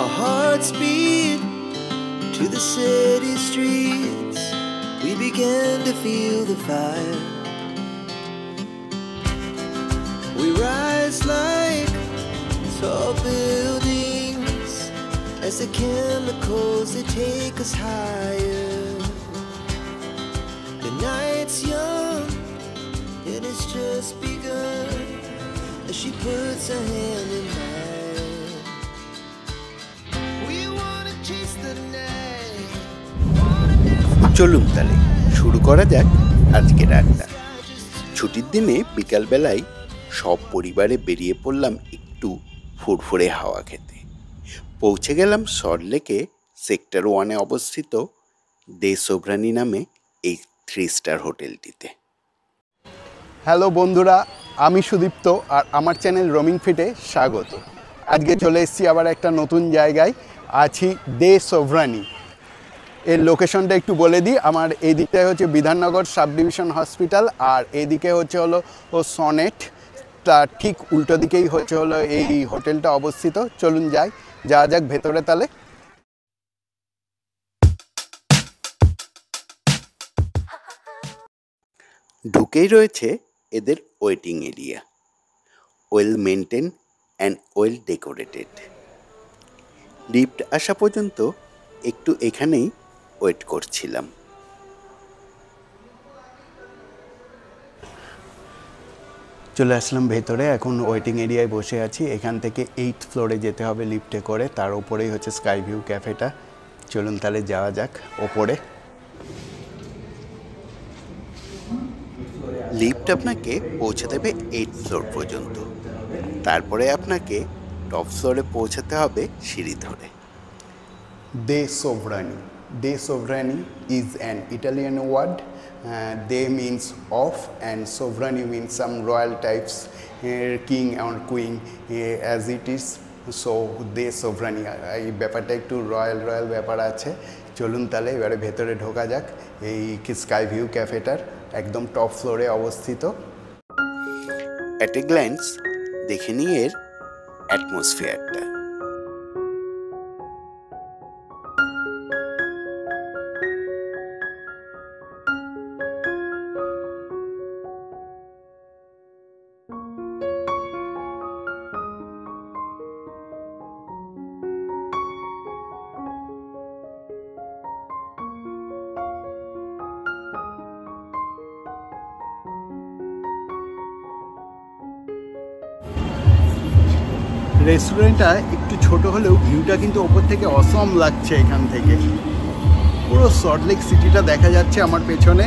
Our hearts beat to the city streets. We began to feel the fire. We rise like tall buildings as the chemicals they take us higher. The night's young and it's just begun as she puts her hand in mine. We wanna chase the night. চলুন তাহলে শুরু করা যাক আজকের আড্ডা। ছুটির দিনে বিকালবেলায় সব পরিবারে বেরিয়ে পড়লাম একটু ফুরফুরে হাওয়া খেতে। পৌঁছে গেলাম সল্টলেকে সেক্টর 1-এ অবস্থিত দে সোভরানি নামে এই 3 স্টার হোটেলটিতে। হ্যালো বন্ধুরা, আমি সুদীপ্ত আর আমার চ্যানেল রোমিং ফিটে স্বাগত। আজকে চলে এসেছি আবার একটা নতুন জায়গায়, আছি দে সোভরানি। এর লোকেশনটা একটু বলে দিই, আমার এই দিকটায় হচ্ছে বিধাননগর সাব ডিভিশন হসপিটাল আর এদিকে হচ্ছে হলো সনেট, তার ঠিক উল্টো দিকেই হচ্ছে হলো এই হোটেলটা অবস্থিত। চলুন যাওয়া যাক ভেতরে। তাহলে ঢুকেই রয়েছে এদের waiting area, well maintain and well decorated. Lift আসা পর্যন্ত একটু এখানেই ওয়েট করছিলাম। চলে আসলাম ভেতরে, এখন ওয়েটিং এরিয়ায় বসে আছি। এখান থেকে 8th ফ্লোরে যেতে হবে লিফটে করে, তার ওপরেই হচ্ছে স্কাই ভিউ ক্যাফেটা। চলুন তাহলে যাওয়া যাক ওপরে। লিফট আপনাকে পৌঁছে দেবে 8th ফ্লোর পর্যন্ত, তারপরে আপনাকে টপ ফ্লোরে পৌঁছাতে হবে সিঁড়ি ধরে। De Sovrani. De Sovrani is an Italian word. De means of and Sovrani means some royal types, king or queen as it is. So De Sovrani, এই ব্যাপারটা একটু রয়্যাল ব্যাপার আছে। চলুন তাহলে এবারে ভেতরে ঢোকা যাক। এই স্কাই ভিউ ক্যাফেটার একদম টপ ফ্লোরে অবস্থিত। অ্যাট এ গ্ল্যান্স দেখে নিই এর অ্যাটমসফিয়ারটা। রেস্টুরেন্টটা একটু ছোট হলেও ভিউটা কিন্তু ওপর থেকে অসম লাগছে। এখান থেকে পুরো সল্টলেক সিটিটা দেখা যাচ্ছে আমার পেছনে।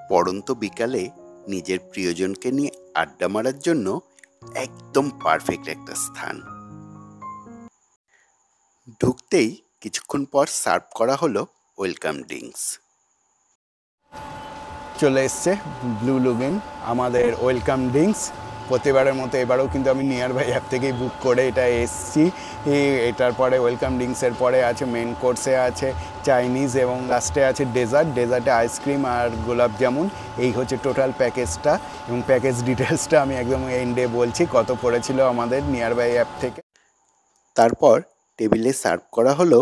পড়ন্ত বিকালে নিজের প্রিয়জনকে নিয়ে আড্ডা মারার জন্য একদম পারফেক্ট একটা স্থান। ঢুকতেই কিছুক্ষণ পর সার্ভ করা হলো ওয়েলকাম ড্রিঙ্কস। চলে এসছে ব্লু লুগিন আমাদের ওয়েলকাম ড্রিঙ্কস। প্রতিবারের মতো এবারেও কিন্তু আমি নিয়ার বাই অ্যাপ থেকেই বুক করে এটা এসছি। এটার পরে ওয়েলকাম ড্রিঙ্কসের পরে আছে মেন কোর্সে আছে চাইনিজ এবং লাস্টে আছে ডেজার্টে আইসক্রিম আর গোলাপ জামুন। এই হচ্ছে টোটাল প্যাকেজটা এবং প্যাকেজ ডিটেলসটা আমি একদম এন্ডে বলছি কত পড়েছিল আমাদের নিয়ার বাই অ্যাপ থেকে। তারপর টেবিলে সার্ভ করা হলো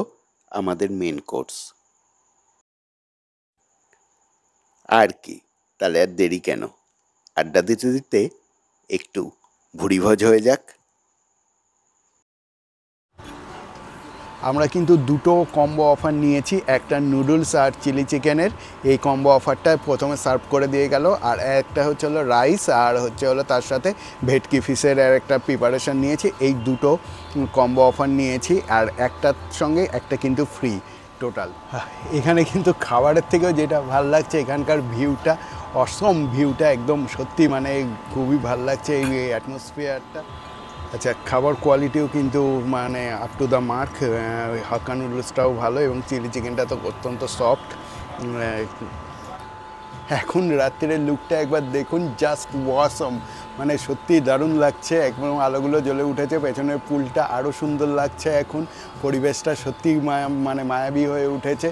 আমাদের মেন কোর্স। আর কি, তাহলে আর দেরি কেন, আড্ডা দিতে দিতে একটু ভুড়িভোজ হয়ে যাক। আমরা কিন্তু দুটো কম্বো অফার নিয়েছি, একটা নুডলস আর চিলি চিকেনের। এই কম্বো অফারটা প্রথমে সার্ভ করে দিয়ে গেল, আর একটা হচ্ছে হলো রাইস আর হচ্ছে হলো তার সাথে ভেটকি ফিশের আর একটা প্রিপারেশন নিয়েছি। এই দুটো কম্বো অফার নিয়েছি আর একটার সঙ্গে একটা কিন্তু ফ্রি টোটাল। এখানে কিন্তু খাবারের থেকেও যেটা ভালো লাগছে এখানকার ভিউটা, অসম ভিউটা, একদম সত্যি মানে খুবই ভালো লাগছে এই অ্যাটমসফিয়ারটা। আচ্ছা, খাবার কোয়ালিটিও কিন্তু মানে আপ টু দ্য মার্ক। হাক্কা নুডলসটাও ভালো এবং চিলি চিকেনটা তো অত্যন্ত সফট। এখন রাত্রের লুকটা একবার দেখুন, জাস্ট ওয়াসম, মানে সত্যি দারুণ লাগছে। একদম আলোগুলো জ্বলে উঠেছে, পেছনের পুলটা আরও সুন্দর লাগছে। এখন পরিবেশটা সত্যি মানে মায়াবী হয়ে উঠেছে।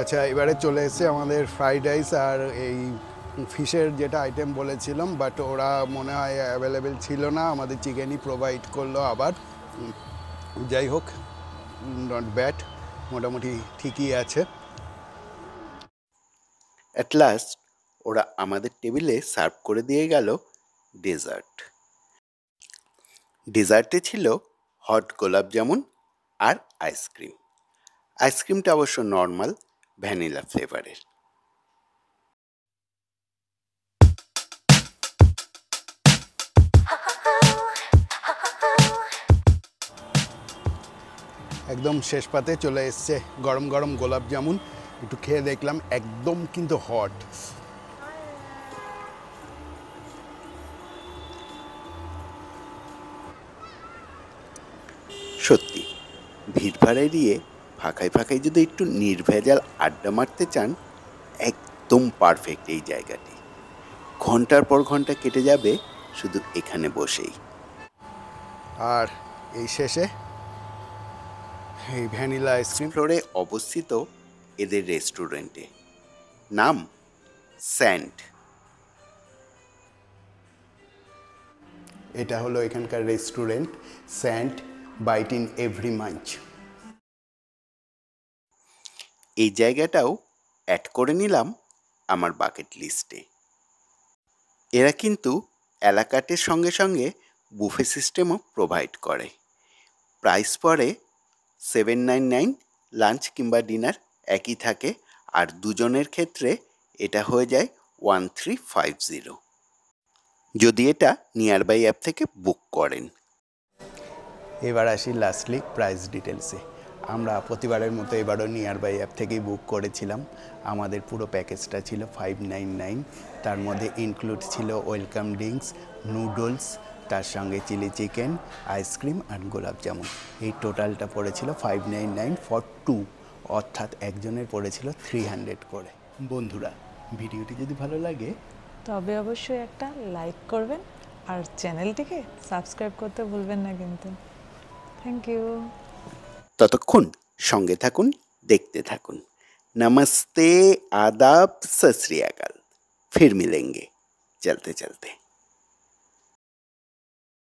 আচ্ছা, এবারে চলে এসেছে আমাদের ফ্রাইড রাইস আর এই ফিশের যেটা আইটেম বলেছিলাম, বাট ওরা মনে হয় অ্যাভেলেবেল ছিল না, আমাদের চিকেনই প্রোভাইড করলো আবার। যাই হোক, নট ব্যাড, মোটামুটি ঠিকই আছে। অ্যাট লাস্ট ওরা আমাদের টেবিলে সার্ভ করে দিয়ে গেল ডেজার্ট। ডেজার্টে ছিল হট গোলাপ জামুন আর আইসক্রিম। আইসক্রিমটা অবশ্য নর্মাল ভ্যানিলা ফ্লেভারের। একদম শেষ পাতে চলে এসছে গরম গরম গোলাপ জামুন, একটু খেয়ে দেখলাম, একদম কিন্তু হট। সত্যি ভিড়ভাড় এড়িয়ে ফাঁকায় ফাঁকায় যদি একটু নির্ভেজাল আড্ডা মারতে চান, একদম পারফেক্ট এই জায়গাটি। ঘন্টার পর ঘন্টা কেটে যাবে শুধু এখানে বসেই। আর এই শেষে এই ভ্যানিলা আইসক্রিম। ফ্লোরে অবস্থিত এদের রেস্টুরেন্টে, নাম স্যান্ড। এটা হলো এখানকার restaurant sand, bite in every munch. এই জায়গাটাও অ্যাড করে নিলাম আমার বাকেট লিস্টে। এরা কিন্তু এলাকাটের সঙ্গে সঙ্গে বুফে সিস্টেমও প্রোভাইড করে। প্রাইস পড়ে $799, লাঞ্চ কিংবা ডিনার একই থাকে, আর দুজনের ক্ষেত্রে এটা হয়ে যায় 1350, যদি এটা নিয়ারবাই অ্যাপ থেকে বুক করেন। এবার আসি লাস্টলি প্রাইস ডিটেলসে। আমরা প্রতিবারের মতো এবারও নিয়ারবাই অ্যাপ থেকেই বুক করেছিলাম। আমাদের পুরো প্যাকেজটা ছিল 599, তার মধ্যে ইনক্লুড ছিল ওয়েলকাম ড্রিঙ্কস, নুডলস, তার সঙ্গে চিলি চিকেন, আইসক্রিম আর গোলাপ জামুন। এই টোটালটা পড়েছিল 599 ফর 2, অর্থাৎ একজনের পড়েছিল 300 করে। বন্ধুরা, ভিডিওটি যদি ভালো লাগে তবে অবশ্যই একটা লাইক করবেন আর চ্যানেলটিকে সাবস্ক্রাইব করতে ভুলবেন না কিন্তু। Thank you. ততক্ষণ সঙ্গে থাকুন, দেখতে থাকুন। नमस्ते, आदाब, सत श्री अकाल। फिर मिलेंगे चलते चलते।